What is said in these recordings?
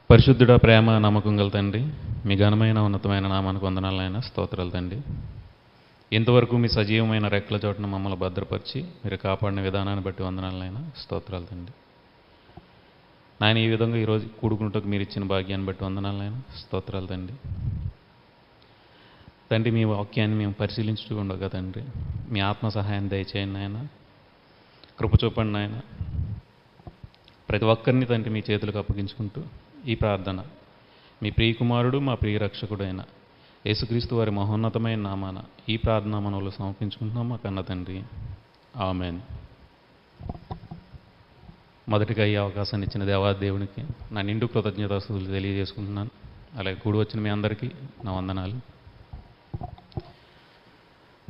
పరిశుద్ధుడ, ప్రేమ, నమ్మకం గల తండ్రి, మీ ఘనమైన ఉన్నతమైన నామానికి వందనాలైనా స్తోత్రాలు తండ్రి. ఇంతవరకు మీ సజీవమైన రెక్కల చోటున మమ్మల్ని భద్రపరిచి మీరు కాపాడిన విధానాన్ని బట్టి వందనాలైనా స్తోత్రాలు తండ్రి. నాయన, ఈ విధంగా ఈరోజు కూడుకుంటూ మీరు ఇచ్చిన భాగ్యాన్ని బట్టి వందనాలైనా స్తోత్రాలు తండ్రి. తండ్రి, మీ వాక్యాన్ని మేము పరిశీలించుతూ ఉండగా తండ్రి, మీ ఆత్మ సహాయం దయచేయండి నాయన, కృప చూపండి నాయన. ప్రతి ఒక్కరిని తండ్రి మీ చేతులకు అప్పగించుకుంటూ ఈ ప్రార్థన మీ ప్రియకుమారుడు మా ప్రియ రక్షకుడు అయిన యేసుక్రీస్తు వారి మహోన్నతమైన నామాన ఈ ప్రార్థన మనలో సమర్పించుకుంటున్నాం మా కన్న తండ్రి, ఆమేన్. మొదటిగా ఈ అవకాశాన్ని ఇచ్చిన దేవాదేవునికి నా నిండు కృతజ్ఞతాస్తుతులు తెలియజేసుకుంటున్నాను. అలాగే కూడి వచ్చిన మీ అందరికీ నా వందనాలు.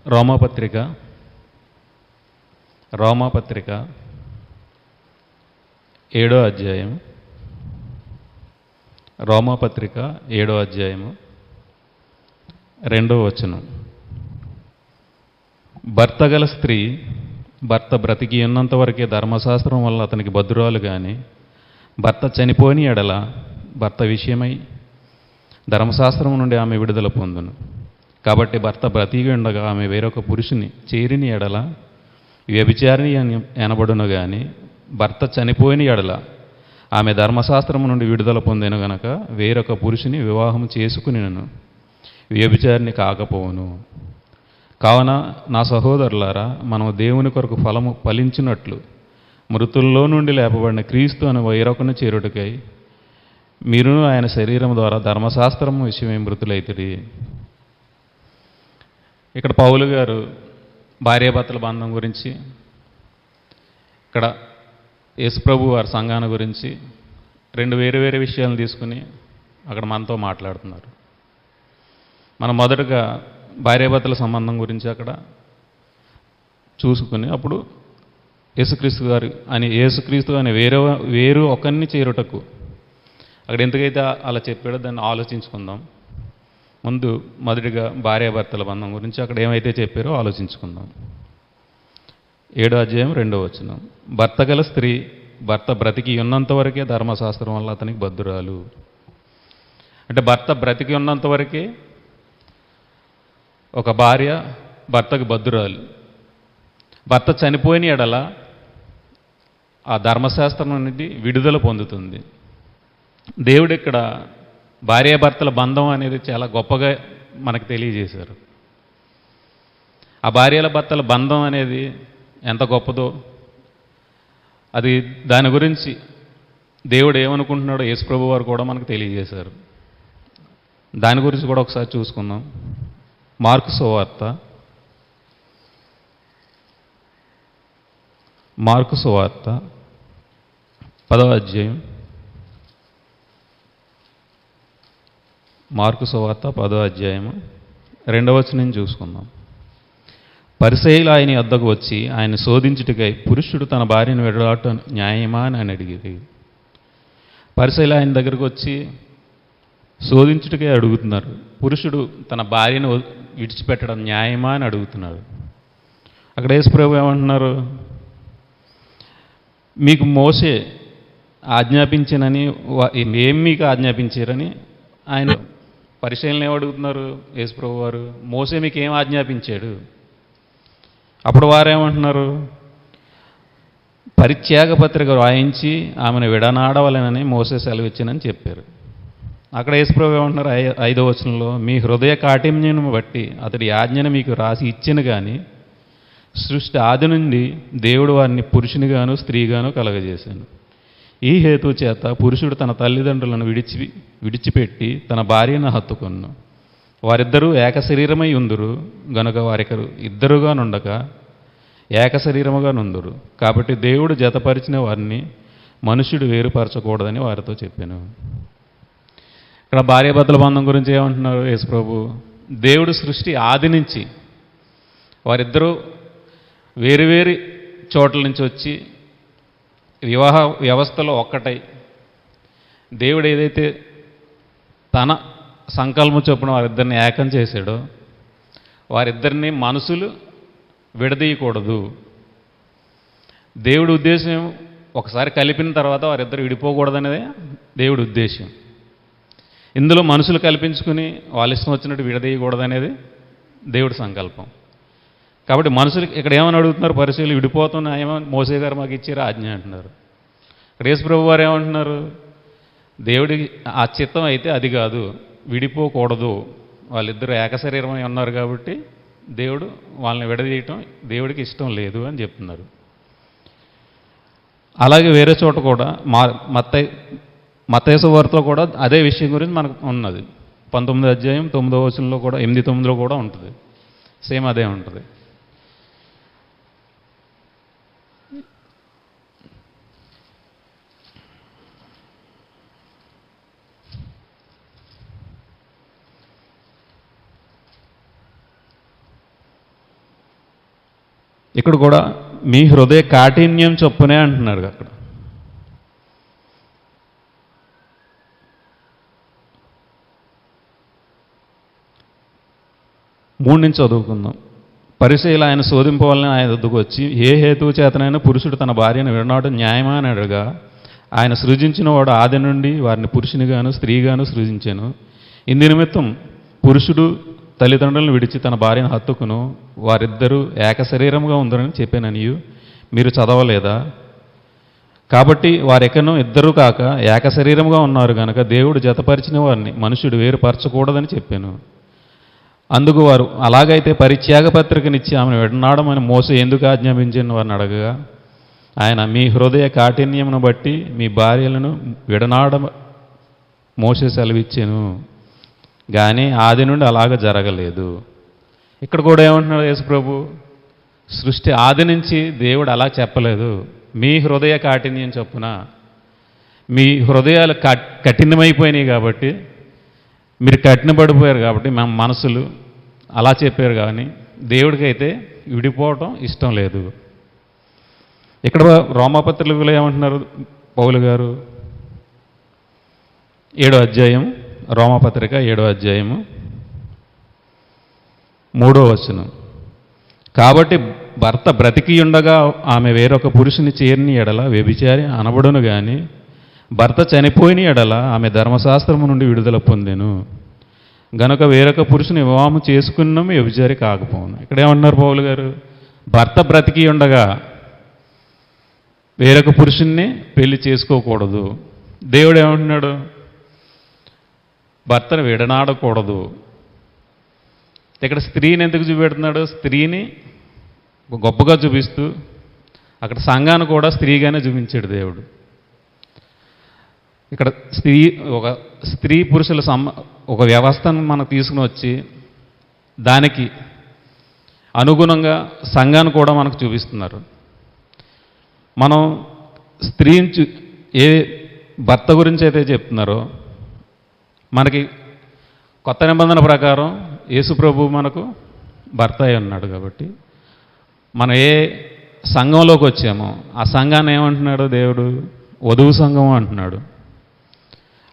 రోమాపత్రిక 7వ అధ్యాయం. రోమాపత్రిక 7వ అధ్యాయము 2వ వచనం. భర్త గల స్త్రీ భర్త బ్రతికి ఉన్నంత వరకే ధర్మశాస్త్రం వల్ల అతనికి బద్దురాలు కానీ, భర్త చనిపోని ఎడల భర్త విషయమై ధర్మశాస్త్రం నుండి ఆమె విడుదల పొందును. కాబట్టి భర్త బ్రతికి ఉండగా ఆమె వేరొక పురుషుని చేరిని ఎడల వ్యభిచారిణి అని అనబడును కానీ, భర్త చనిపోయిన ఎడల ఆమె ధర్మశాస్త్రం నుండి విడుదల పొందిన గనక వేరొక పురుషుని వివాహం చేసుకునినను వ్యభిచారిణి కాకపోవును. కావున నా సహోదరులారా, మనం దేవుని కొరకు ఫలము ఫలించినట్లు మృతుల్లో నుండి లేపబడిన క్రీస్తు అనే వేరొకను చేరుటకై మీరును ఆయన శరీరం ద్వారా ధర్మశాస్త్రము విషయమే మృతులైతిరి. ఇక్కడ పౌలు గారు భార్యాభర్తల బంధం గురించి, ఇక్కడ యేసుప్రభు వారి సంఘాన్ని గురించి రెండు వేరు వేరు విషయాలను తీసుకుని అక్కడ మనతో మాట్లాడుతున్నారు. మనం మొదటగా భార్యాభర్తల సంబంధం గురించి అక్కడ చూసుకుని అప్పుడు యేసుక్రీస్తు అని వేరు ఒకరిని చేరుటకు అక్కడ ఎంతకైతే అలా చెప్పాడో దాన్ని ఆలోచించుకుందాం. ముందు మొదటిగా భార్యాభర్తల బంధం గురించి అక్కడ ఏమైతే చెప్పారో ఆలోచించుకుందాం. 7వ అధ్యాయం 2వ వచనం. భర్త గల స్త్రీ భర్త బ్రతికి ఉన్నంత వరకే ధర్మశాస్త్రం వల్ల అతనికి బద్దురాలు. అంటే భర్త బ్రతికి ఉన్నంత వరకే ఒక భార్య భర్తకు బద్దురాలు. భర్త చనిపోయిన ఎడల ఆ ధర్మశాస్త్రం నుండి విడుదల పొందుతుంది. దేవుడు ఇక్కడ భార్యాభర్తల బంధం అనేది చాలా గొప్పగా మనకు తెలియజేశారు. ఆ భార్యల భర్తల బంధం అనేది ఎంత గొప్పదో, అది దాని గురించి దేవుడు ఏమనుకుంటున్నాడో యేసుప్రభు వారు కూడా మనకు తెలియజేశారు. దాని గురించి కూడా ఒకసారి చూసుకుందాం. మార్కు సువార్త 10వ అధ్యాయం. మార్కు సువార్త 10వ అధ్యాయము 2వ వచనం చూసుకుందాం. పరిసయ్యులు ఆయన వద్దకు వచ్చి ఆయన శోధించుటకై పురుషుడు తన భార్యను విడనాడటం న్యాయమా అని అడిగిరి. పరిసయ్యులు ఆయన దగ్గరకు వచ్చి శోధించుటకై అడుగుతున్నారు. పురుషుడు తన భార్యను విడిచిపెట్టడం న్యాయమా అని అడుగుతున్నాడు. అక్కడ యేసుప్రభు ఏమంటున్నారు? మీకు మోసే ఆజ్ఞాపించినని ఏం మీకు ఆజ్ఞాపించారని ఆయన పరిశీలన ఏమడుగుతున్నారు యేసుప్రభు వారు. మోసే మీకు ఏం ఆజ్ఞాపించాడు? అప్పుడు వారేమంటున్నారు? పరిత్యాగ పత్రిక రాయించి ఆమెను విడనాడవలెనని మోసే సెలవిచ్చినని చెప్పారు. అక్కడ యేసుప్రభు ఏమంటున్నారు 5వ వచనంలో, మీ హృదయ కాఠిన్యను బట్టి అతడి ఆజ్ఞను మీకు రాసి ఇచ్చిన కానీ సృష్టి ఆది నుండి దేవుడు వారిని పురుషునిగాను స్త్రీగాను కలగజేశాను. ఈ హేతు చేత పురుషుడు తన తల్లిదండ్రులను విడిచిపెట్టి తన భార్యను హత్తుకొను. వారిద్దరూ ఏక శరీరమై ఉందురు గనుక వారికరు ఇద్దరుగా నుండక ఏక శరీరముగా నుందురు. కాబట్టి దేవుడు జతపరిచిన వారిని మనుష్యుడు వేరుపరచకూడదని వారితో చెప్పాను. ఇక్కడ భార్యాభర్తల బంధం గురించి ఏమంటున్నారు యేసుప్రభు? దేవుడు సృష్టి ఆది నుంచి వారిద్దరూ వేరువేరు చోట్ల నుంచి వచ్చి వివాహ వ్యవస్థలో ఒక్కటై దేవుడు ఏదైతే తన సంకల్పం చొప్పున వారిద్దరిని ఏకం చేశాడో వారిద్దరిని మనసులు విడదీయకూడదు. దేవుడి ఉద్దేశం ఒకసారి కలిపిన తర్వాత వారిద్దరు విడిపోకూడదనేదే దేవుడి ఉద్దేశం. ఇందులో మనుషులు కల్పించుకుని వాళ్ళ ఇష్టం వచ్చినట్టు విడదీయకూడదనేది దేవుడి సంకల్పం. కాబట్టి మనుషులు ఇక్కడ ఏమని అడుగుతున్నారు, పరిశీలి విడిపోతున్న ఏమని మోసే గారు మాకు ఇచ్చారు ఆజ్ఞ అంటున్నారు. ఇక్కడ యేసు ప్రభు వారు ఏమంటున్నారు, దేవుడి ఆ చిత్తం అయితే అది కాదు, విడిపోకూడదు, వాళ్ళిద్దరూ ఏకశరీరమై ఉన్నారు కాబట్టి దేవుడు వాళ్ళని విడదీయటం దేవుడికి ఇష్టం లేదు అని చెప్తున్నారు. అలాగే వేరే చోట కూడా మత్తయి సువార్తలో కూడా అదే విషయం గురించి మనకు ఉన్నది. 19వ అధ్యాయం 9వ వచనంలో కూడా 8-9లో కూడా ఉంటుంది, సేమ్ అదే ఉంటుంది. ఇక్కడ కూడా మీ హృదయ కాఠిన్యం చొప్పునే అంటున్నాడు. అక్కడ మూడు నుంచి చదువుకుందాం. పరిసయ్యులు ఆయన శోధింపవాలని ఆయన వద్దకు వచ్చి, ఏ హేతువు చేతనైనా పురుషుడు తన భార్యను విడనాడటం న్యాయమా అని అడగా, ఆయన సృజించిన వాడు ఆది నుండి వారిని పురుషునిగాను స్త్రీగాను సృజించాను. ఇందు నిమిత్తం పురుషుడు తల్లిదండ్రులను విడిచి తన భార్యను హత్తుకును, వారిద్దరూ ఏకశరీరంగా ఉందరని చెప్పాననియు మీరు చదవలేదా? కాబట్టి వారెక్కనో ఇద్దరూ కాక ఏకశరీరంగా ఉన్నారు కనుక దేవుడు జతపరిచిన వారిని మనుషుడు వేరుపరచకూడదని చెప్పాను. అందుకు వారు, అలాగైతే పరిత్యాగ పత్రికనిచ్చి ఆమెను విడనాడమని మోసే ఎందుకు ఆజ్ఞాపించిన వారిని అడగగా, ఆయన మీ హృదయ కాఠిన్యమును బట్టి మీ భార్యలను విడనాడ మోసే సెలవిచ్చాను, కానీ ఆది నుండి అలాగ జరగలేదు. ఇక్కడ కూడా ఏమంటున్నాడు యేసుప్రభు, సృష్టి ఆది నుంచి దేవుడు అలా చెప్పలేదు. మీ హృదయ కాఠిన్యం చొప్పున, మీ హృదయాలు కఠినమైపోయినాయి కాబట్టి, మీరు కఠినపడిపోయారు కాబట్టి మా మనసులు అలా చెప్పారు. కానీ దేవుడికైతే విడిపోవటం ఇష్టం లేదు. ఇక్కడ రోమాపత్రికలో ఏమంటున్నారు పౌలు గారు, 7వ అధ్యాయం, రోమాపత్రిక 7వ అధ్యాయము 3వ వచనం. కాబట్టి భర్త బ్రతికి ఉండగా ఆమె వేరొక పురుషుని చేరిని ఎడల వ్యభిచారి అనబడును, కానీ భర్త చనిపోయిన ఎడల ఆమె ధర్మశాస్త్రము నుండి విడుదల పొందెను గనుక వేరొక పురుషుని వివాహం చేసుకున్నాము వ్యభిచారి కాకపోను. ఇక్కడ ఏమన్నారు పౌలు గారు, భర్త బ్రతికి ఉండగా వేరొక పురుషుణ్ణి పెళ్లి చేసుకోకూడదు. దేవుడు ఏమంటున్నాడు, భర్తను విడనాడకూడదు. ఇక్కడ స్త్రీని ఎందుకు చూపెడుతున్నాడు, స్త్రీని గొప్పగా చూపిస్తూ అక్కడ సంఘాన్ని కూడా స్త్రీగానే చూపించాడు దేవుడు. ఇక్కడ ఒక స్త్రీ పురుషుల ఒక వ్యవస్థను మనకు తీసుకుని వచ్చి దానికి అనుగుణంగా సంఘాన్ని కూడా మనకు చూపిస్తున్నారు. మనం స్త్రీని ఏ భర్త గురించి అయితే చెప్తున్నారో, మనకి కొత్త నిబంధన ప్రకారం యేసుప్రభు మనకు భర్త అయి ఉన్నాడు. కాబట్టి మనం ఏ సంఘంలోకి వచ్చామో ఆ సంఘాన్ని ఏమంటున్నాడు దేవుడు, వధువు సంఘం అంటున్నాడు.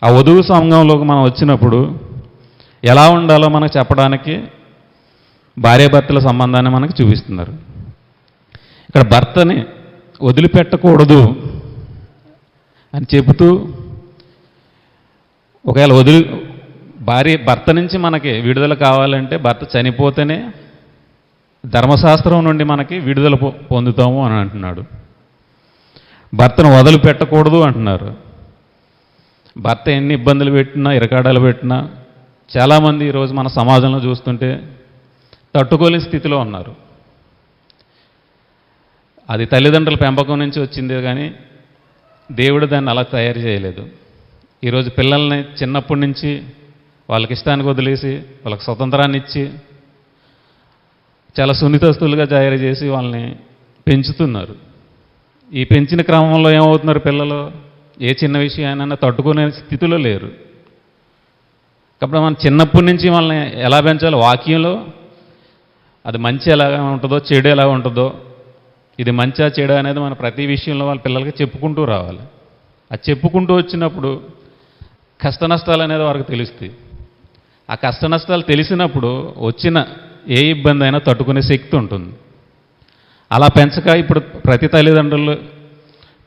ఆ వధువు సంఘంలోకి మనం వచ్చినప్పుడు ఎలా ఉండాలో మనకు చెప్పడానికి భార్యాభర్తల సంబంధాన్ని మనకు చూపిస్తున్నారు. ఇక్కడ భర్తని వదిలిపెట్టకూడదు అని చెబుతూ, ఒకవేళ భర్త నుంచి మనకి విడుదల కావాలంటే భర్త చనిపోతేనే ధర్మశాస్త్రం నుండి మనకి విడుదల పొందుతాము అని అంటున్నాడు. భర్తను వదిలిపెట్టకూడదు అంటున్నారు. భర్త ఎన్ని ఇబ్బందులు పెట్టినా, ఇరకాడాలు పెట్టినా చాలామంది ఈరోజు మన సమాజంలో చూస్తుంటే తట్టుకోలేని స్థితిలో ఉన్నారు. అది తల్లిదండ్రుల పెంపకం నుంచి వచ్చిందే కానీ దేవుడు దాన్ని అలా తయారు చేయలేదు. ఈరోజు పిల్లల్ని చిన్నప్పటి నుంచి వాళ్ళకి ఇష్టానికి వదిలేసి వాళ్ళకి స్వతంత్రాన్ని ఇచ్చి చాలా సున్నితస్తులుగా తయారు చేసి వాళ్ళని పెంచుతున్నారు. ఈ పెంచిన క్రమంలో ఏమవుతున్నారు, పిల్లలు ఏ చిన్న విషయాన్నైనా తట్టుకునే స్థితిలో లేరు. కాబట్టి మనం చిన్నప్పటి నుంచి వాళ్ళని ఎలా పెంచాలో, వాక్యంలో అది మంచి ఎలాగా ఉంటుందో చెడు ఎలా ఉంటుందో, ఇది మంచా చెడు అనేది మన ప్రతి విషయంలో వాళ్ళ పిల్లలకి చెప్పుకుంటూ రావాలి. అది చెప్పుకుంటూ వచ్చినప్పుడు కష్ట నష్టాలు అనేది వారికి తెలుస్తాయి. ఆ కష్ట నష్టాలు తెలిసినప్పుడు వచ్చిన ఏ ఇబ్బంది అయినా తట్టుకునే శక్తి ఉంటుంది. అలా పెంచక ఇప్పుడు ప్రతి తల్లిదండ్రులు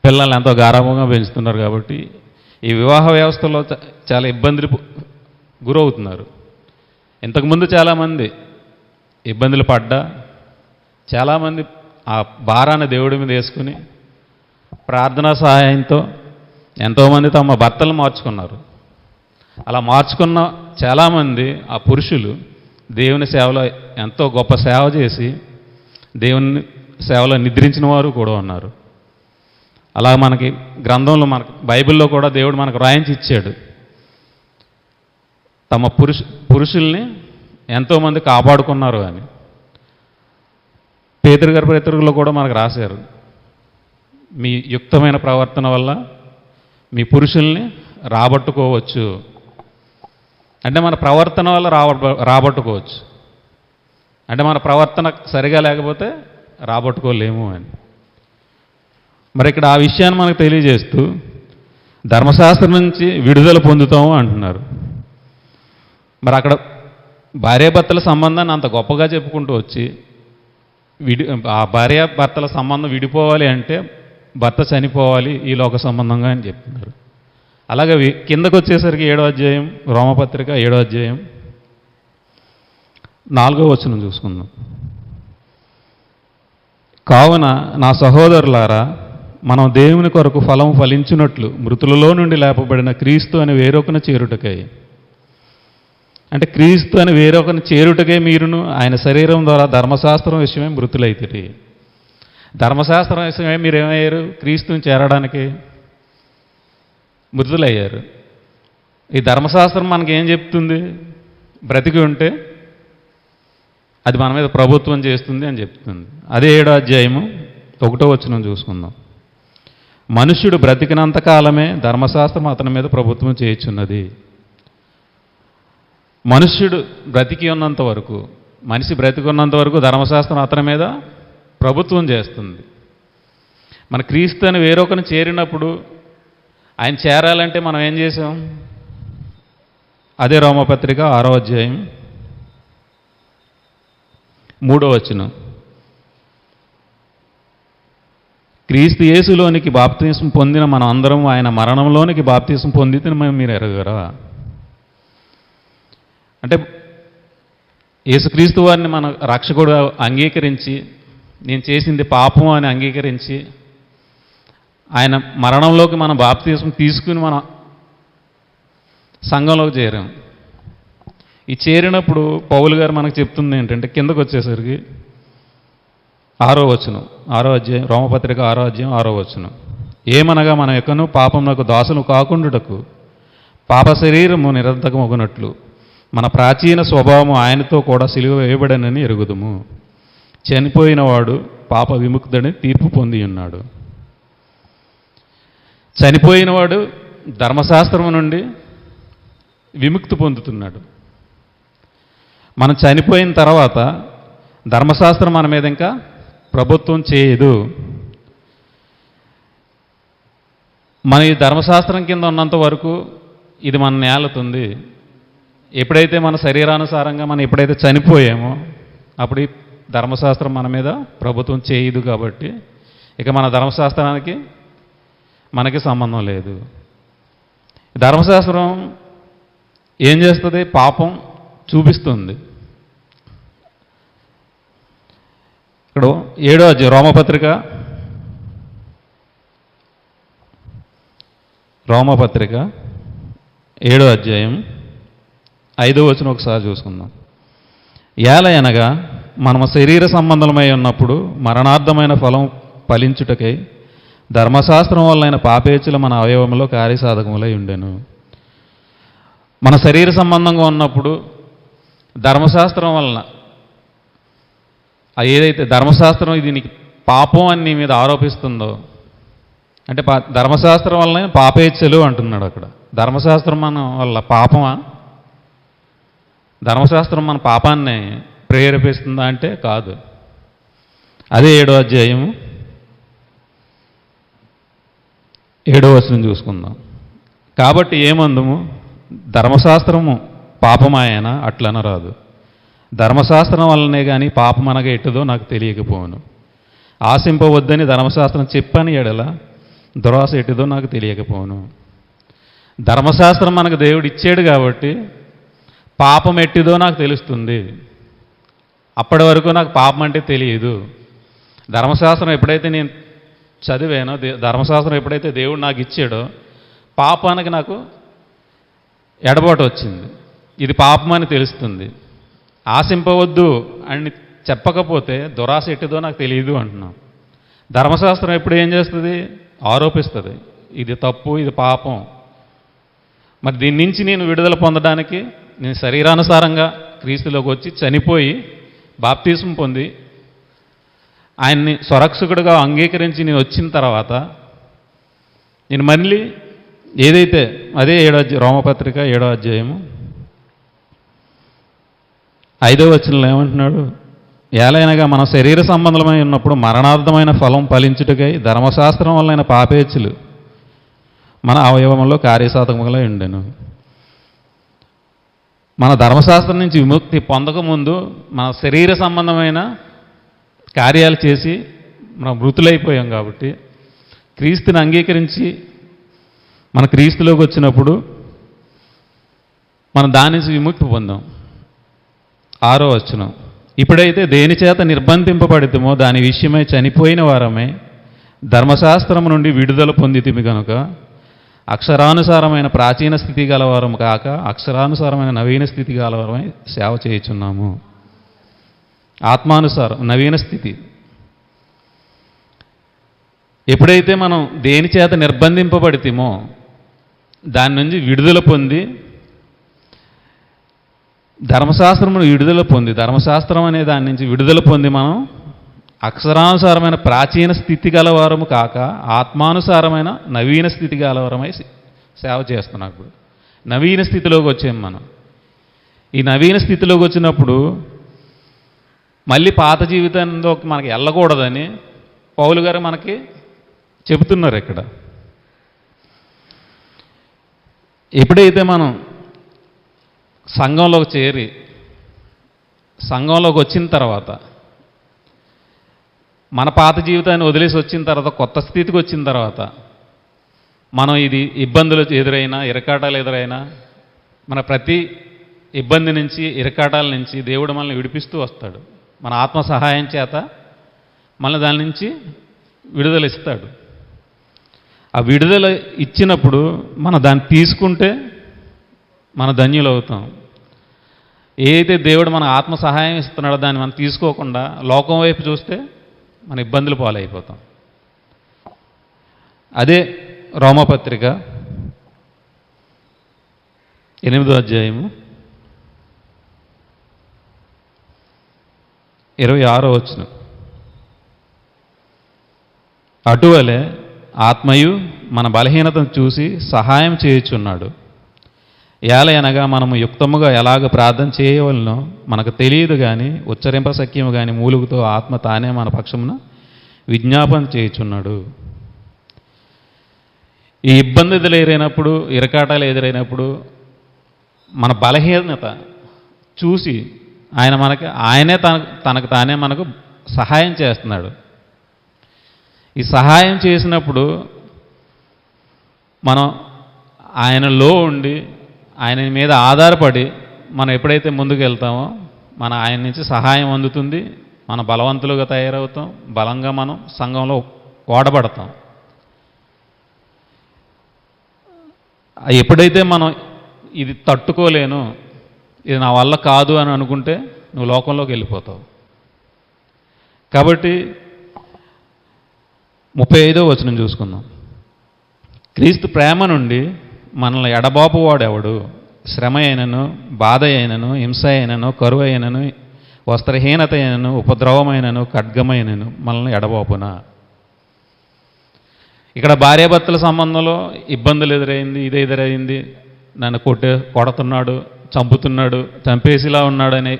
పిల్లల్ని ఎంతో గారాభంగా పెంచుతున్నారు. కాబట్టి ఈ వివాహ వ్యవస్థలో చాలా ఇబ్బందులు గురవుతున్నారు. ఇంతకుముందు చాలామంది ఇబ్బందులు పడ్డా, చాలామంది ఆ భారాన్ని దేవుడి మీద వేసుకుని ప్రార్థనా సహాయంతో ఎంతోమంది తమ భర్తలు మార్చుకున్నారు. అలా మార్చుకున్న చాలామంది ఆ పురుషులు దేవుని సేవలో ఎంతో గొప్ప సేవ చేసి దేవుని సేవలో నిద్రించిన వారు కూడా ఉన్నారు. అలా మనకి గ్రంథంలో, మనకు బైబిల్లో కూడా దేవుడు మనకు రాయించి ఇచ్చాడు. తమ పురుషుల్ని ఎంతోమంది కాపాడుకున్నారు అని. పేతురు గారి పత్రికలో కూడా మనకు రాశారు, మీ యుక్తమైన ప్రవర్తన వల్ల మీ పురుషుల్ని రాబట్టుకోవచ్చు. అంటే మన ప్రవర్తన వల్ల రాబట్టుకోవచ్చు. అంటే మన ప్రవర్తన సరిగా లేకపోతే రాబట్టుకోలేము అని. మరి ఇక్కడ ఆ విషయాన్ని మనకు తెలియజేస్తూ ధర్మశాస్త్రం నుంచి విడుదల పొందుతాము అంటున్నారు. మరి అక్కడ భార్యాభర్తల సంబంధాన్ని అంత గొప్పగా చెప్పుకుంటూ వచ్చి ఆ భార్యాభర్తల సంబంధం విడిపోవాలి అంటే భర్త చనిపోవాలి ఈ లోక సంబంధంగా అని చెప్తున్నారు. అలాగే కిందకు వచ్చేసరికి 7వ అధ్యాయం, రోమపత్రిక 7వ అధ్యాయం 4వ వచనం చూసుకుందాం. కావున నా సహోదరులారా, మనం దేవుని కొరకు ఫలము ఫలించున్నట్లు మృతులలో నుండి లేపబడిన క్రీస్తు అని వేరొకను చేరుటకై, అంటే క్రీస్తు అని వేరొకను చేరుటకై మీరును ఆయన శరీరం ద్వారా ధర్మశాస్త్రం విషయమే మృతులైతిరి. ధర్మశాస్త్రం విషయమే మీరేమయ్యారు? క్రీస్తుని చేరడానికి మృతులయ్యారు. ఈ ధర్మశాస్త్రం మనకేం చెప్తుంది? బ్రతికి ఉంటే అది మన మీద ప్రభుత్వం చేస్తుంది అని చెప్తుంది. అదే 7వ అధ్యాయము 1వ వచనం చూసుకుందాం. మనుష్యుడు బ్రతికినంత కాలమే ధర్మశాస్త్రం అతని మీద ప్రభుత్వం చేయుచున్నది. మనుష్యుడు బ్రతికి ఉన్నంత వరకు, మనిషి బ్రతికి ఉన్నంత వరకు ధర్మశాస్త్రం అతని మీద ప్రభుత్వం చేస్తుంది. మన క్రీస్తు అని వేరొకరిని చేరినప్పుడు ఆయన చేరాలంటే మనం ఏం చేసాం? అదే రోమపత్రిక 6వ అధ్యాయం 3వ వచనం. క్రీస్తు యేసులోనికి బాప్తిసం పొందిన మనం అందరం ఆయన మరణంలోనికి బాప్తిసం పొందితే మీరు ఎరగరా? అంటే యేసుక్రీస్తు వారిని మన రక్షకుడు అంగీకరించి, నేను చేసింది పాపం అని అంగీకరించి ఆయన మరణంలోకి మనం బాప్తిసం తీసుకుని మన సంఘంలోకి చేరాం. ఈ చేరినప్పుడు పౌలు గారు మనకు చెప్తుంది ఏంటంటే, కిందకు వచ్చేసరికి 6వ వచనం, 6వ అధ్యాయం, రోమపత్రిక 6వ అధ్యాయం 6వ వచనం. ఏమనగా మన యొక్కను పాపమునకు దాసులు కాకుండుటకు పాప శరీరము నిరర్ధకమగునట్లు మన ప్రాచీన స్వభావము ఆయనతో కూడా సిలువ వేయబడనని ఎరుగుదుము. చనిపోయినవాడు పాప విముక్తుడని తీర్పు పొంది ఉన్నాడు. చనిపోయినవాడు ధర్మశాస్త్రము నుండి విముక్తి పొందుతున్నాడు. మనం చనిపోయిన తర్వాత ధర్మశాస్త్రం మన మీద ఇంకా ప్రభుత్వం చేయదు. మన ఈ ధర్మశాస్త్రం కింద ఉన్నంత వరకు ఇది మన నేలతుంది. ఎప్పుడైతే మన శరీరానుసారంగా మనం ఎప్పుడైతే చనిపోయామో అప్పుడు ఈ ధర్మశాస్త్రం మన మీద ప్రభుత్వం చేయదు. కాబట్టి ఇక మన ధర్మశాస్త్రానికి మనకి సంబంధం లేదు. ధర్మశాస్త్రం ఏం చేస్తుంది? పాపం చూపిస్తుంది. ఇక్కడ 7వ అధ్యాయం రోమపత్రిక 7వ అధ్యాయం 5వ వచనం ఒకసారి చూసుకుందాం. ఏలయనగా మనము శరీర సంబంధమై ఉన్నప్పుడు మరణార్థమైన ఫలం ఫలించుటకై ధర్మశాస్త్రం వలన పాపేచ్చుల మన అవయవంలో కార్యసాధకములై ఉండెను. మన శరీర సంబంధంగా ఉన్నప్పుడు ధర్మశాస్త్రం వలన ఏదైతే ధర్మశాస్త్రం ఇది నీకు పాపం అని నీ మీద ఆరోపిస్తుందో, అంటే ధర్మశాస్త్రం వల్లనే పాపేచ్ఛలు అంటున్నాడు అక్కడ. ధర్మశాస్త్రం మన వల్ల పాపమా? ధర్మశాస్త్రం మన పాపాన్ని ప్రేరేపిస్తుందా అంటే కాదు. అదే 7వ అధ్యాయము 7వ వచనం చూసుకుందాం. కాబట్టి ఏమందుము? ధర్మశాస్త్రము పాపమాయనా? అట్లనరాదు. ధర్మశాస్త్రం వల్లనే కానీ పాపం అనగా ఎట్టుదో నాకు తెలియకపోవును. ఆశింపవద్దని ధర్మశాస్త్రం చెప్పని ఎడల దురాశ ఎట్టుదో నాకు తెలియకపోవును. ధర్మశాస్త్రం మనకు దేవుడు ఇచ్చాడు కాబట్టి పాపం ఎట్టిదో నాకు తెలుస్తుంది. అప్పటి వరకు నాకు పాపం అంటే తెలియదు. ధర్మశాస్త్రం ఎప్పుడైతే నేను చదివానో, ధర్మశాస్త్రం ఎప్పుడైతే దేవుడు నాకు ఇచ్చాడో, పాపానికి నాకు ఎడబాటు వచ్చింది. ఇది పాపం అని తెలుస్తుంది. ఆశింపవద్దు అని చెప్పకపోతే దురాశ ఎట్టిదో నాకు తెలియదు అంటున్నాం. ధర్మశాస్త్రం ఎప్పుడు ఏం చేస్తుంది? ఆరోపిస్తుంది, ఇది తప్పు, ఇది పాపం. మరి దీని నుంచి నేను విడుదల పొందడానికి నేను శరీరానుసారంగా క్రీస్తులోకి వచ్చి చనిపోయి బాప్తిస్మం పొంది ఆయన్ని స్వరక్షకుడిగా అంగీకరించి నేను వచ్చిన తర్వాత నేను మళ్ళీ ఏదైతే అదే రోమపత్రిక 7వ అధ్యాయము 5వ వచనంలో ఏమంటున్నాడు? ఏలైనగా మన శరీర సంబంధమై ఉన్నప్పుడు మరణార్థమైన ఫలం ఫలించుటకై ధర్మశాస్త్రం వలన పాపేచ్చులు మన అవయవంలో కార్యసాధకముగా ఉండెను. మన ధర్మశాస్త్రం నుంచి విముక్తి పొందకముందు మన శరీర సంబంధమైన కార్యాలు చేసి మనం మృతులైపోయాం. కాబట్టి క్రీస్తుని అంగీకరించి మన క్రీస్తులోకి వచ్చినప్పుడు మనం దాని నుంచి విముక్తి పొందాం. 6వ వచనం, ఇప్పుడైతే దేని చేత నిర్బంధింపబడితేమో దాని విషయమై చనిపోయిన వారమే ధర్మశాస్త్రం నుండి విడుదల పొందితిమి కనుక అక్షరానుసారమైన ప్రాచీన స్థితి గలవారం కాక అక్షరానుసారమైన నవీన స్థితి గలవారమై సేవ చేయుచున్నాము. ఆత్మానుసారం నవీన స్థితి. ఎప్పుడైతే మనం దేని చేత నిర్బంధింపబడితేమో దాని నుంచి విడుదల పొంది ధర్మశాస్త్రం అనే దాని నుంచి విడుదల పొంది మనం అక్షరానుసారమైన ప్రాచీన స్థితి గలవారము కాక ఆత్మానుసారమైన నవీన స్థితి గలవారమై సేవ చేస్తున్నాం. ఇప్పుడు నవీన స్థితిలోకి వచ్చాం మనం. ఈ నవీన స్థితిలోకి వచ్చినప్పుడు మళ్ళీ పాత జీవితంలోకి మనకి వెళ్ళకూడదని పౌలు గారు మనకి చెబుతున్నారు ఇక్కడ. ఎప్పుడైతే మనం సంఘంలోకి చేరి సంఘంలోకి వచ్చిన తర్వాత మన పాత జీవితాన్ని వదిలేసి వచ్చిన తర్వాత కొత్త స్థితికి వచ్చిన తర్వాత మనం ఇది ఇబ్బందులు ఎదురైనా ఇరకాటాలు ఎదురైనా మన ప్రతి ఇబ్బంది నుంచి ఇరకాటాల నుంచి దేవుడు మనల్ని విడిపిస్తూ వస్తాడు. మన ఆత్మ సహాయం చేత మనల్ని దాని నుంచి విడుదల ఇస్తాడు. ఆ విడుదల ఇచ్చినప్పుడు మనం దాన్ని తీసుకుంటే మన ధన్యులు అవుతాం. ఏదైతే దేవుడు మన ఆత్మ సహాయం ఇస్తున్నాడో దాన్ని మనం తీసుకోకుండా లోకం వైపు చూస్తే మన ఇబ్బందులు పాలైపోతాం. అదే రోమపత్రిక 8వ అధ్యాయము 26వ వచనం, అటువలే ఆత్మయు మన బలహీనతను చూసి సహాయం చేయుచున్నాడు. ఏలయనగా మనము యుక్తముగా ఎలాగ ప్రార్థన చేయవలనో మనకు తెలియదు కానీ ఉచ్చరింపశక్యము కానీ మూలుగుతో ఆత్మ తానే మన పక్షమున విజ్ఞాపన చేయుచున్నాడు. ఈ ఇబ్బందులు ఎదురైనప్పుడు ఇరకాటాలు ఎదురైనప్పుడు మన బలహీనత చూసి ఆయనే తనకు తానే మనకు సహాయం చేస్తున్నాడు. ఈ సహాయం చేసినప్పుడు మనం ఆయనలో ఉండి ఆయన మీద ఆధారపడి మనం ఎప్పుడైతే ముందుకు వెళ్తామో మన ఆయన నుంచి సహాయం అందుతుంది. మన బలవంతులుగా తయారవుతాం. బలంగా మనం సంఘంలో వాడబడతాం. ఎప్పుడైతే మనం ఇది తట్టుకోలేను, ఇది నా వల్ల కాదు అని అనుకుంటే నువ్వు లోకంలోకి వెళ్ళిపోతావు. కాబట్టి 35వ వచనం చూసుకుందాం. క్రీస్తు ప్రేమ నుండి మనల్ని ఎడబాపువాడెవడు? శ్రమ అయినను, బాధ అయినను, హింస అయినను, కరువు అయినను, వస్త్రహీనత అయినను, ఉపద్రవమైనను, ఖడ్గమైనను మనల్ని ఎడబాపునా? ఇక్కడ భార్యాభర్తల సంబంధంలో ఇబ్బందులు ఎదురైంది, ఇది ఎదురైంది, నన్ను కొడుతున్నాడు, చంపుతున్నాడు, చంపేసిలా ఉన్నాడని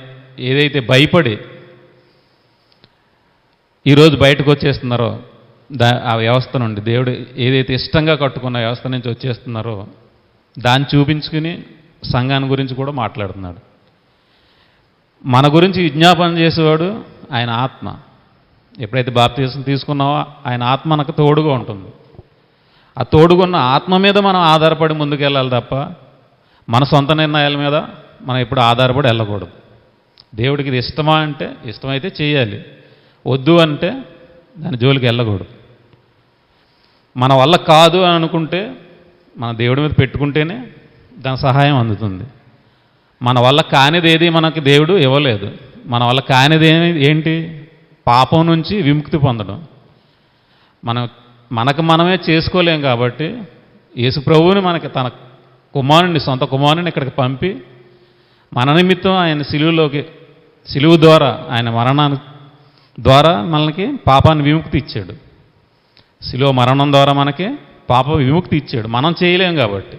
ఏదైతే భయపడి ఈరోజు బయటకు వచ్చేస్తున్నారో ఆ వ్యవస్థ నుండి, దేవుడు ఏదైతే ఇష్టంగా కట్టుకున్న వ్యవస్థ నుంచి వచ్చేస్తున్నారో దాన్ని చూపించుకుని సంఘాన్ని గురించి కూడా మాట్లాడుతున్నాడు. మన గురించి విజ్ఞాపన చేసేవాడు ఆయన ఆత్మ. ఎప్పుడైతే బాప్తిసం తీసుకున్నావో ఆయన ఆత్మ మనకు తోడుగా ఉంటుంది. ఆ తోడుగున్న ఆత్మ మీద మనం ఆధారపడి ముందుకెళ్ళాలి తప్ప మన సొంత నిర్ణయాల మీద మనం ఎప్పుడు ఆధారపడి వెళ్ళకూడదు. దేవుడికి ఇది ఇష్టమా అంటే ఇష్టమైతే చేయాలి, వద్దు అంటే దాని జోలికి వెళ్ళకూడదు. మన వల్ల కాదు అని అనుకుంటే మన దేవుడి మీద పెట్టుకుంటేనే దాని సహాయం అందుతుంది. మన వల్ల కానిది ఏది మనకి దేవుడు ఇవ్వలేదు. మన వల్ల కానిది ఏంటి? పాపం నుంచి విముక్తి పొందడం. మనకు మనమే చేసుకోలేం కాబట్టి యేసు ప్రభువుని మనకి తన కుమారుని, సొంత కుమారుని ఇక్కడికి పంపి మన నిమిత్తం ఆయన సిలువు ద్వారా, ఆయన మరణాన్ని ద్వారా మనకి పాపాన్ని విముక్తి ఇచ్చాడు. సిలువ మరణం ద్వారా మనకి పాప విముక్తి ఇచ్చాడు. మనం చేయలేం కాబట్టి.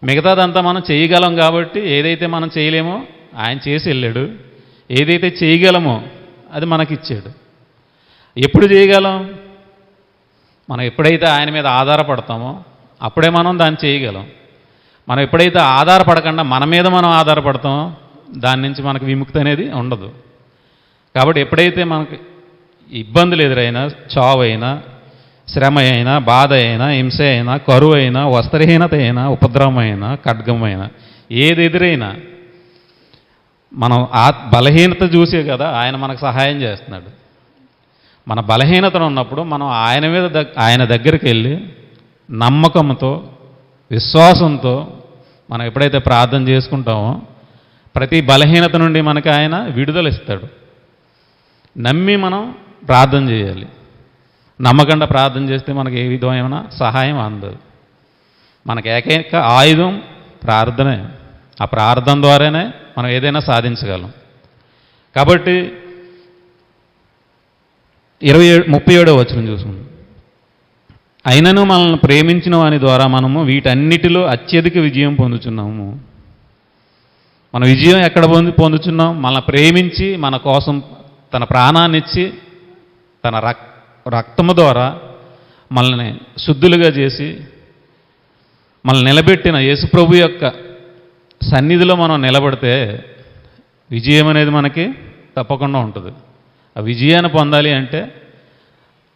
మిగతాదంతా మనం చేయగలం కాబట్టి ఏదైతే మనం చేయలేమో ఆయన చేసి వెళ్ళాడు. ఏదైతే చేయగలమో అది మనకిచ్చాడు. ఎప్పుడు చేయగలం? మనం ఎప్పుడైతే ఆయన మీద ఆధారపడతామో అప్పుడే మనం దాన్ని చేయగలం. మనం ఎప్పుడైతే ఆధారపడకుండా మన మీద మనం ఆధారపడతామో దాని నుంచి మనకు విముక్తి అనేది ఉండదు. కాబట్టి ఎప్పుడైతే మనకి ఇబ్బందులు ఎదురైనా, చావు అయినా, శ్రమ అయినా, బాధ అయినా, హింస అయినా, కరువు అయినా, వస్త్రహీనత అయినా, ఉపద్రవం అయినా, ఖడ్గమైనా, ఏది ఎదురైనా మనం ఆ బలహీనత చూసే కదా ఆయన మనకు సహాయం చేస్తున్నాడు. మన బలహీనతను ఉన్నప్పుడు మనం ఆయన దగ్గరికి వెళ్ళి నమ్మకంతో, విశ్వాసంతో మనం ఎప్పుడైతే ప్రార్థన చేసుకుంటామో ప్రతి బలహీనత నుండి మనకి ఆయన విడుదల ఇస్తాడు. నమ్మి మనం ప్రార్థన చేయాలి. నమ్మకుండా ప్రార్థన చేస్తే మనకి ఏ విధమైన సహాయం అందదు. మనకి ఏకైక ఆయుధం ప్రార్థనే. ఆ ప్రార్థన ద్వారానే మనం ఏదైనా సాధించగలం. కాబట్టి 37వ వచనం చూసుకుందాం. అయినను మనల్ని ప్రేమించిన వాని ద్వారా మనము వీటన్నిటిలో అత్యధిక విజయం పొందుతున్నాము. మన విజయం ఎక్కడ పొందుతున్నాం? మనల్ని ప్రేమించి మన కోసం తన ప్రాణాన్ని ఇచ్చి తన రక్తము ద్వారా మనల్ని శుద్ధులుగా చేసి మనల్ని నిలబెట్టిన యేసుప్రభు యొక్క సన్నిధిలో మనం నిలబడితే విజయం అనేది మనకి తప్పకుండా ఉంటుంది. ఆ విజయాన్ని పొందాలి అంటే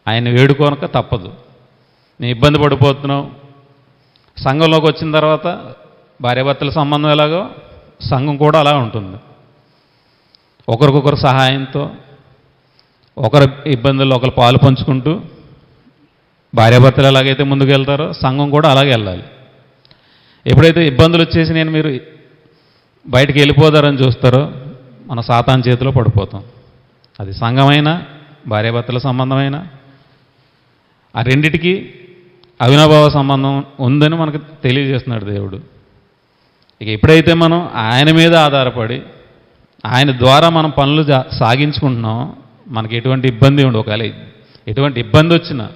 ఆయన వేడుకోనక తప్పదు. నేను ఇబ్బంది పడిపోతున్నావు. సంఘంలోకి వచ్చిన తర్వాత భార్యాభర్తల సంబంధం ఎలాగో సంఘం కూడా అలా ఉంటుంది. ఒకరికొకరు సహాయంతో, ఒకరి ఇబ్బందుల్లో ఒకరు పాలు పంచుకుంటూ భార్యాభర్తలు ఎలాగైతే ముందుకు వెళ్తారో సంఘం కూడా అలాగే వెళ్ళాలి. ఎప్పుడైతే ఇబ్బందులు వచ్చేసి మీరు బయటికి వెళ్ళిపోతారని చూస్తారో మన సాతాను చేతిలో పడిపోతాం. అది సంఘమైనా, భార్యాభర్తల సంబంధమైనా, ఆ రెండిటికి అవినాభావ సంబంధం ఉందని మనకు తెలియజేస్తున్నాడు దేవుడు. ఇక ఎప్పుడైతే మనం ఆయన మీద ఆధారపడి ఆయన ద్వారా మనం పనులు సాగించుకుంటున్నామో మనకి ఎటువంటి ఇబ్బంది ఉండదు. ఒకవేళ ఎటువంటి ఇబ్బంది వచ్చినా,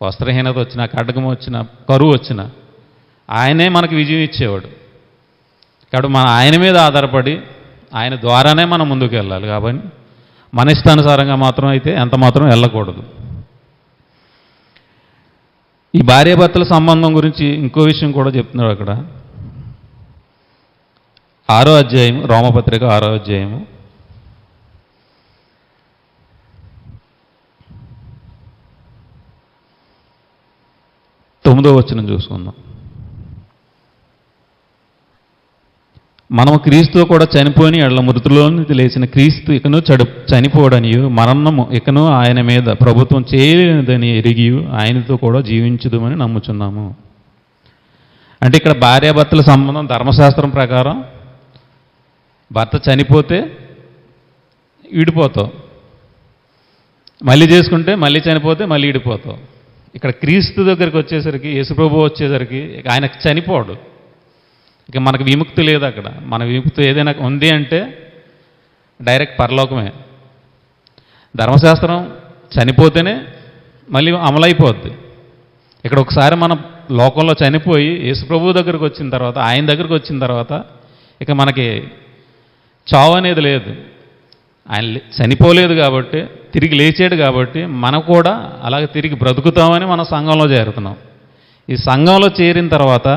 వస్త్రహీనత వచ్చినా, ఖడ్గం వచ్చినా, కరువు వచ్చినా ఆయనే మనకు విజయం ఇచ్చేవాడు. కాబట్టి మన ఆయన మీద ఆధారపడి ఆయన ద్వారానే మనం ముందుకు వెళ్ళాలి. కాబట్టి మన ఇష్టానుసారంగా మాత్రం అయితే ఎంత మాత్రం వెళ్ళకూడదు. ఈ భార్యాభర్తల సంబంధం గురించి ఇంకో విషయం కూడా చెప్తున్నాడు అక్కడ. 6వ అధ్యాయం, రోమపత్రిక 6వ అధ్యాయము 9వ వచనం చూసుకుందాం. మనము క్రీస్తుతో కూడా చనిపోని ఎడల మృతుల్లో నుంచి లేచిన క్రీస్తు ఇకను చనిపోవడనియు మరణము ఇకను ఆయన మీద ప్రభుత్వం చేయలేనిదని ఎరిగి ఆయనతో కూడా జీవించుదామని నమ్ముచున్నాము. అంటే ఇక్కడ భార్యాభర్తల సంబంధం ధర్మశాస్త్రం ప్రకారం భర్త చనిపోతే విడిపోతావు, మళ్ళీ చేసుకుంటే మళ్ళీ చనిపోతే మళ్ళీ విడిపోతావు. ఇక్కడ క్రీస్తు దగ్గరికి వచ్చేసరికి, యేసుప్రభువు వచ్చేసరికి ఆయన చనిపోడు. ఇక మనకు విముక్తి లేదు. అక్కడ మన విముక్తి ఏదైనా ఉంది అంటే డైరెక్ట్ పరలోకమే. ధర్మశాస్త్రం చనిపోతేనే మళ్ళీ అమలైపోద్ది. ఇక్కడ ఒకసారి మనం లోకంలో చనిపోయి యేసుప్రభువు దగ్గరికి వచ్చిన తర్వాత, ఆయన దగ్గరికి వచ్చిన తర్వాత ఇక మనకి చావు అనేది లేదు. ఆయన చనిపోలేదు కాబట్టి, తిరిగి లేచాడు కాబట్టి మనం కూడా అలాగే తిరిగి బ్రతుకుతామని మన సంఘంలో చేరుతున్నాం. ఈ సంఘంలో చేరిన తర్వాత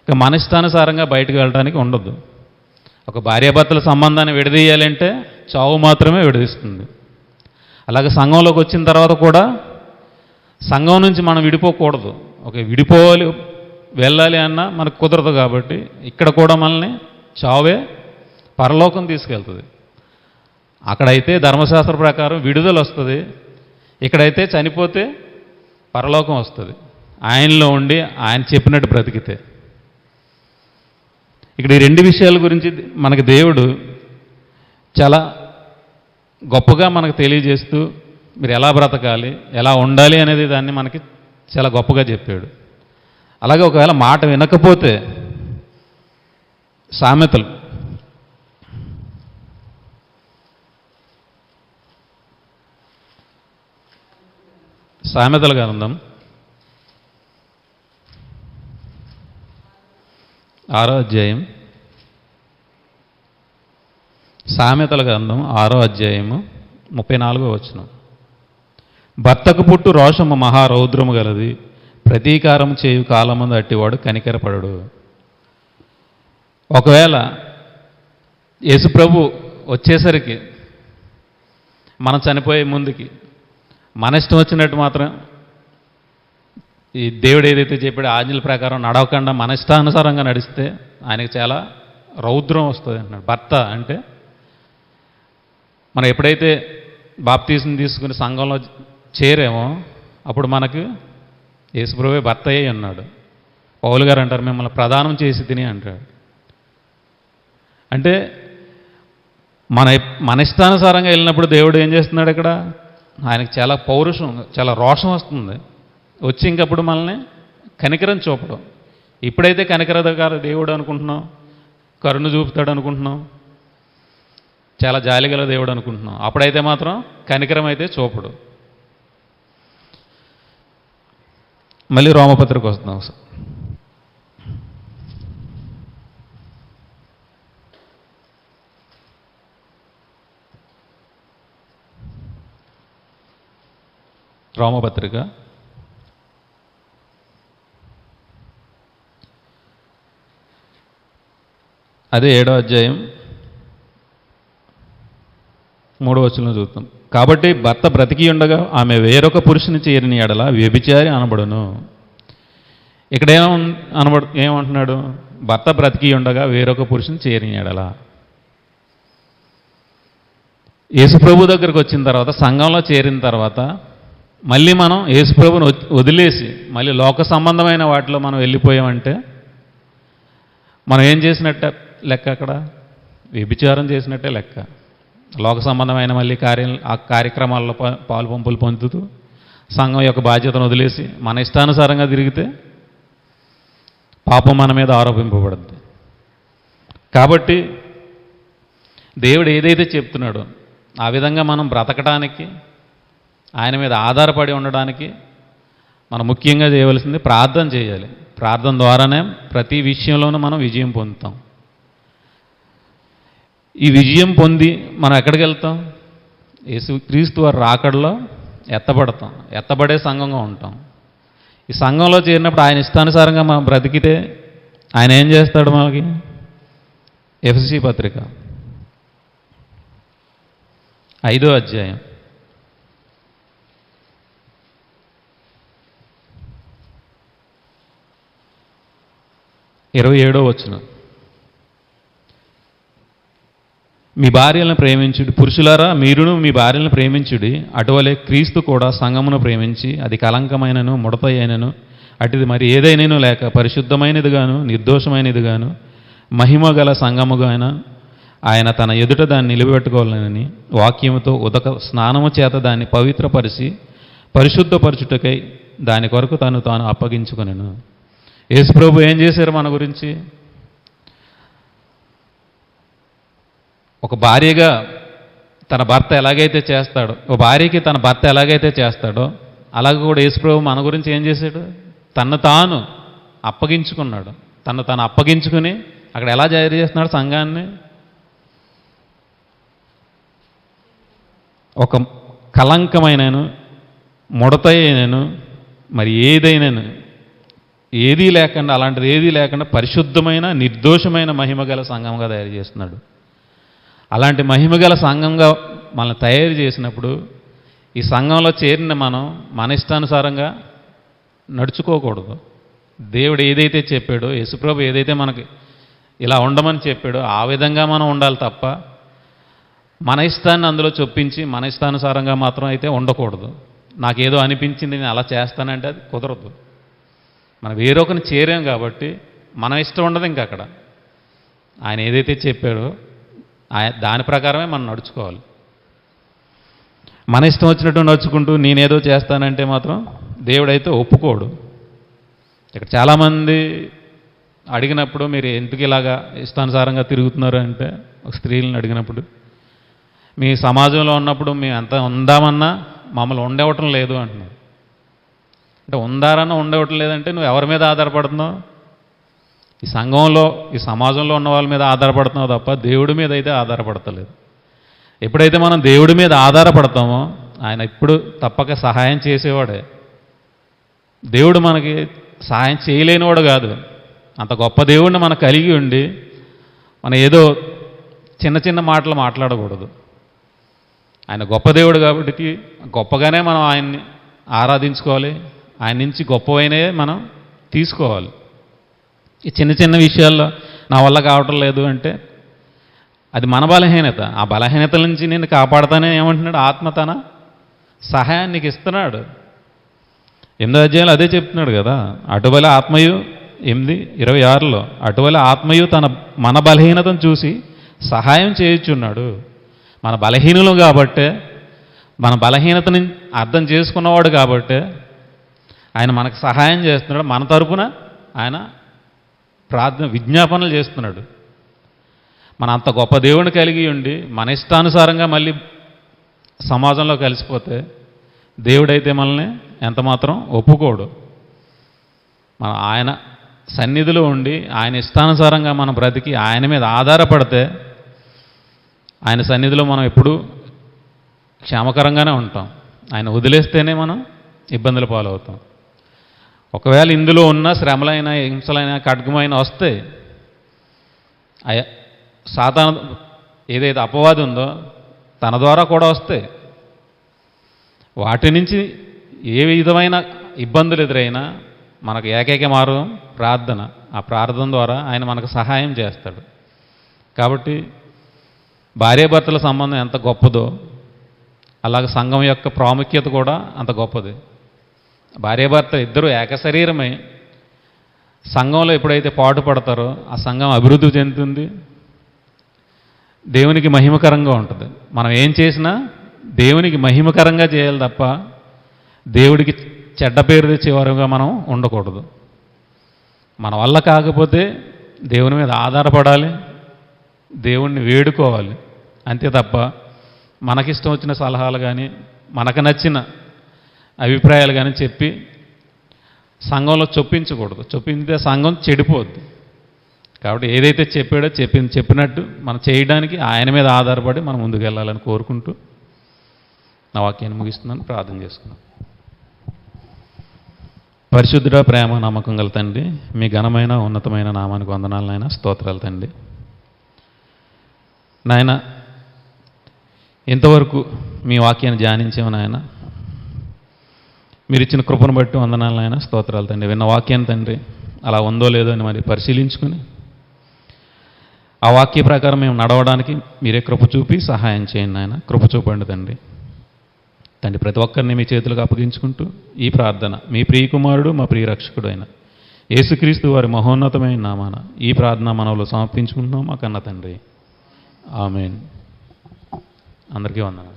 ఇక మన ఇష్టానుసారంగా బయటకు వెళ్ళడానికి ఉండదు. ఒక భార్యాభర్తల సంబంధాన్ని విడదీయాలంటే చావు మాత్రమే విడదీస్తుంది. అలాగే సంఘంలోకి వచ్చిన తర్వాత కూడా సంఘం నుంచి మనం విడిపోకూడదు. వెళ్ళాలి అన్నా మనకు కుదరదు. కాబట్టి ఇక్కడ కూడా మనల్ని చావే పరలోకం తీసుకెళ్తుంది. అక్కడైతే ధర్మశాస్త్ర ప్రకారం విడుదల వస్తుంది, ఇక్కడైతే చనిపోతే పరలోకం వస్తుంది ఆయనలో ఉండి ఆయన చెప్పినట్టు బ్రతికితే. ఇక్కడ ఈ రెండు విషయాల గురించి మనకి దేవుడు చాలా గొప్పగా మనకు తెలియజేస్తూ మీరు ఎలా బ్రతకాలి, ఎలా ఉండాలి అనేది దాన్ని మనకి చాలా గొప్పగా చెప్పాడు. అలాగే ఒకవేళ మాట వినకపోతే సామెతలు గ్రంథం 6వ అధ్యాయం, సామెతల గ్రంథం 6వ అధ్యాయము 34వ వచనం. భర్తకు పుట్టు రోషము మహారౌద్రము గలది, ప్రతీకారం చేయు కాలమందు అట్టివాడు కనికరపడడు. ఒకవేళ యేసుప్రభు వచ్చేసరికి మనం చనిపోయే ముందుకి మన ఇష్టం వచ్చినట్టు మాత్రం ఈ దేవుడు ఏదైతే చెప్పాడో ఆజ్ఞల ప్రకారం నడవకుండా మన ఇష్టానుసారంగా నడిస్తే ఆయనకి చాలా రౌద్రం వస్తుంది అంటున్నాడు. భర్త అంటే మనం ఎప్పుడైతే బాప్తీసం తీసుకుని సంఘంలో చేరేమో అప్పుడు మనకు యేసుప్రభువే భర్త అయ్యి ఉన్నాడు. పౌలు గారు అంటారు మిమ్మల్ని ప్రదానం చేసి తిని అంటాడు. అంటే మన ఇష్టానుసారంగా వెళ్ళినప్పుడు దేవుడు ఏం చేస్తున్నాడు ఇక్కడ, ఆయనకు చాలా పౌరుషం, చాలా రోషం వస్తుంది. వచ్చి ఇంకప్పుడు మనల్ని కనికరం చూపడం. ఇప్పుడైతే కనికరగారు దేవుడు అనుకుంటున్నాం, కరుణ చూపుతాడు అనుకుంటున్నాం, చాలా జాలిగల దేవుడు అనుకుంటున్నాం. అప్పుడైతే మాత్రం కనికరం అయితే చూపడు. మళ్ళీ రోమపత్రిక వస్తున్నాం. రోమపత్రిక 7వ అధ్యాయం 3వ వచనంలో చూద్దాం. కాబట్టి భర్త బ్రతికి ఉండగా ఆమె వేరొక పురుషుని చేరిన ఎడల వ్యభిచారి అనబడును. ఇక్కడ ఏమంటున్నాడు? భర్త బ్రతికి ఉండగా వేరొక పురుషుని చేరిన ఎడల. యేసుప్రభు దగ్గరకు వచ్చిన తర్వాత, సంఘంలో చేరిన తర్వాత మళ్ళీ మనం యేసుప్రభుని వదిలేసి మళ్ళీ లోక సంబంధమైన వాటిలో మనం వెళ్ళిపోయామంటే మనం ఏం చేసినట్టే లెక్క, అక్కడ వ్యభిచారం చేసినట్టే లెక్క. లోక సంబంధమైన మళ్ళీ ఆ కార్యక్రమాల్లో పాలు పంపులు పొందుతూ సంఘం యొక్క బాధ్యతను వదిలేసి మన ఇష్టానుసారంగా తిరిగితే పాపం మన మీద ఆరోపింపబడుద్ది. కాబట్టి దేవుడు ఏదైతే చెప్తున్నాడో ఆ విధంగా మనం బ్రతకడానికి, ఆయన మీద ఆధారపడి ఉండడానికి మనం ముఖ్యంగా చేయవలసింది ప్రార్థన చేయాలి. ప్రార్థన ద్వారానే ప్రతి విషయంలోనూ మనం విజయం పొందుతాం. ఈ విజయం పొంది మనం ఎక్కడికి వెళ్తాం? క్రీస్తు వారి రాకడలో ఎత్తబడతాం, ఎత్తబడే సంఘంగా ఉంటాం. ఈ సంఘంలో చేరినప్పుడు ఆయన ఇష్టానుసారంగా మనం బ్రతికితే ఆయన ఏం చేస్తాడు మనకి? ఎఫెసీ పత్రిక 5వ అధ్యాయం 27వ వచనం. మీ భార్యలను ప్రేమించుడి, పురుషులారా మీరును మీ భార్యలను ప్రేమించుడి. అటువలే క్రీస్తు కూడా సంఘమును ప్రేమించి అది కలంకమైనను ముడత అయినను అటుది మరి ఏదైనాను లేక పరిశుద్ధమైనదిగాను నిర్దోషమైనదిగాను మహిమ గల సంఘముగాన ఆయన తన ఎదుట దాన్ని నిలబెట్టుకోవాలని వాక్యముతో ఉదక స్నానము చేత దాన్ని పవిత్రపరిచి పరిశుద్ధపరచుటకై దాని కొరకు తాను అప్పగించుకొనెను. యేసుప్రభు ఏం చేశారు మన గురించి? ఒక భార్యగా తన భర్త ఎలాగైతే చేస్తాడో, ఒక భార్యకి తన భర్త ఎలాగైతే చేస్తాడో అలాగే కూడా యేసుప్రభు మన గురించి ఏం చేశాడు? తను తాను అప్పగించుకున్నాడు. తను అప్పగించుకుని అక్కడ ఎలా జారీ చేస్తున్నాడు సంఘాన్ని? ఒక కలంకమైనను ముడతైనను మరి ఏదైనాను ఏదీ లేకుండా, అలాంటిది ఏదీ లేకుండా పరిశుద్ధమైన నిర్దోషమైన మహిమగల సంఘంగా తయారు చేస్తున్నాడు. అలాంటి మహిమగల సంఘంగా మనల్ని తయారు చేసినప్పుడు ఈ సంఘంలో చేరిన మనం మన ఇష్టానుసారంగా నడుచుకోకూడదు. దేవుడు ఏదైతే చెప్పాడో, యేసుప్రభు ఏదైతే మనకి ఇలా ఉండమని చెప్పాడో ఆ విధంగా మనం ఉండాలి తప్ప మన ఇష్టాన్ని అందులో చొప్పించి మన ఇష్టానుసారంగా మాత్రం అయితే ఉండకూడదు. నాకేదో అనిపించింది నేను అలా చేస్తానంటే అది కుదరదు. మనం వేరొకరిని చేరాం కాబట్టి మన ఇష్టం ఉండదు ఇంక అక్కడ. ఆయన ఏదైతే చెప్పాడో దాని ప్రకారమే మనం నడుచుకోవాలి. మన ఇష్టం వచ్చినట్టు నడుచుకుంటూ నేనేదో చేస్తానంటే మాత్రం దేవుడైతే ఒప్పుకోడు. ఇక్కడ చాలామంది అడిగినప్పుడు మీరు ఎందుకు ఇలాగా ఇష్టానుసారంగా తిరుగుతున్నారు అంటే, ఒక స్త్రీలను అడిగినప్పుడు మీ సమాజంలో ఉన్నప్పుడు మేము ఎంత ఉందామన్నా మమ్మల్ని ఉండవటం లేదు అంటున్నారు. అంటే ఉందారన్నా ఉండవటం లేదంటే నువ్వు ఎవరి మీద ఆధారపడుతున్నావు? ఈ సంఘంలో ఈ సమాజంలో ఉన్న వాళ్ళ మీద ఆధారపడుతున్నావు తప్ప దేవుడి మీద అయితే ఆధారపడతలేదు. ఎప్పుడైతే మనం దేవుడి మీద ఆధారపడతామో ఆయన ఇప్పుడు తప్పక సహాయం చేసేవాడే. దేవుడు మనకి సహాయం చేయలేనివాడు కాదు. అంత గొప్ప దేవుడిని మనకు కలిగి ఉండి మనం ఏదో చిన్న చిన్న మాటలు మాట్లాడకూడదు. ఆయన గొప్ప దేవుడు కాబట్టి గొప్పగానే మనం ఆయన్ని ఆరాధించుకోవాలి. ఆయన నుంచి గొప్పవైనవే మనం తీసుకోవాలి. ఈ చిన్న చిన్న విషయాల్లో నా వల్ల కావటం లేదు అంటే అది మన బలహీనత. ఆ బలహీనతల నుంచి నేను కాపాడుతానే ఏమంటున్నాడు? ఆత్మ తన సహాయాన్ని నీకు ఇస్తున్నాడు. 8వ అధ్యాయంలో అదే చెప్తున్నాడు కదా. అటువల ఆత్మయు 8:26లో అటువల ఆత్మయు మన బలహీనతను చూసి సహాయం చేయుచున్నాడు. మన బలహీనులు కాబట్టే, మన బలహీనతని అర్థం చేసుకున్నవాడు కాబట్టే ఆయన మనకు సహాయం చేస్తున్నాడు. మన తరపున ఆయన ప్రార్థన విజ్ఞాపనలు చేస్తున్నాడు. మన అంత గొప్ప దేవుడిని కలిగి ఉండి మన ఇష్టానుసారంగా మళ్ళీ సమాజంలో కలిసిపోతే దేవుడైతే మనల్ని ఎంతమాత్రం ఒప్పుకోడు. మనం ఆయన సన్నిధిలో ఉండి ఆయన ఇష్టానుసారంగా మనం బ్రతికి ఆయన మీద ఆధారపడితే ఆయన సన్నిధిలో మనం ఎప్పుడూ క్షేమకరంగానే ఉంటాం. ఆయన వదిలేస్తేనే మనం ఇబ్బందుల పాలవుతాం. ఒకవేళ ఇందులో ఉన్న శ్రమలైనా హింసలైనా ఖడ్గమైనా వస్తే సాతాను ఏదైతే అపవాది ఉందో తన ద్వారా కూడా వస్తాయి. వాటి నుంచి ఏ విధమైన ఇబ్బందులు ఎదురైనా మనకు ఏకైక మార్గం ప్రార్థన. ఆ ప్రార్థన ద్వారా ఆయన మనకు సహాయం చేస్తాడు. కాబట్టి భార్యాభర్తల సంబంధం ఎంత గొప్పదో అలాగే సంఘం యొక్క ప్రాముఖ్యత కూడా అంత గొప్పది. భార్యాభర్త ఇద్దరు ఏకశరీరమై సంఘంలో ఎప్పుడైతే పాటుపడతారో ఆ సంఘం అభివృద్ధి చెందుతుంది, దేవునికి మహిమకరంగా ఉంటుంది. మనం ఏం చేసినా దేవునికి మహిమకరంగా చేయాలి తప్ప దేవుడికి చెడ్డ పేరు తెచ్చేవారుగా మనం ఉండకూడదు. మన వల్ల కాకపోతే దేవుని మీద ఆధారపడాలి, దేవుణ్ణి వేడుకోవాలి. అంతే తప్ప మనకిష్టం వచ్చిన సలహాలు కానీ మనకు నచ్చిన అభిప్రాయాలు కానీ చెప్పి సంఘంలో చొప్పించకూడదు. చొప్పితే సంఘం చెడిపోద్ది. కాబట్టి ఏదైతే చెప్పాడో చెప్పినట్టు మనం చేయడానికి ఆయన మీద ఆధారపడి మనం ముందుకు వెళ్ళాలని కోరుకుంటూ నా వాక్యాన్ని ముగిస్తున్నాను. ప్రార్థన చేసుకున్నాను. పరిశుద్ధుడ, ప్రేమ, నమ్మకం గల తండ్రి, మీ ఘనమైన ఉన్నతమైన నామానికి వందనాలు నాయన. స్తోత్రాలు తండ్రి. నాయన ఇంతవరకు మీ వాక్యాన్ని ధ్యానించాము నాయన. మీరు ఇచ్చిన కృపను బట్టి వందనాలు నాయన. స్తోత్రాలు తండ్రి. విన్న వాక్యాన్ని తండ్రి అలా ఉందో లేదో అని మరి పరిశీలించుకుని ఆ వాక్య ప్రకారం మేము నడవడానికి మీరే కృప చూపి సహాయం చేయండి నాయన. కృప చూపండి తండ్రి. తండ్రి ప్రతి ఒక్కరిని మీ చేతులకు అప్పగించుకుంటూ ఈ ప్రార్థన మీ ప్రియకుమారుడు మా ప్రియ రక్షకుడు అయిన యేసుక్రీస్తు వారి మహోన్నతమైన నామాన ఈ ప్రార్థన మనలో సమర్పించుకుంటున్నాం మా కన్న తండ్రి. ఆమేన్. అందరికీ వందనాలు.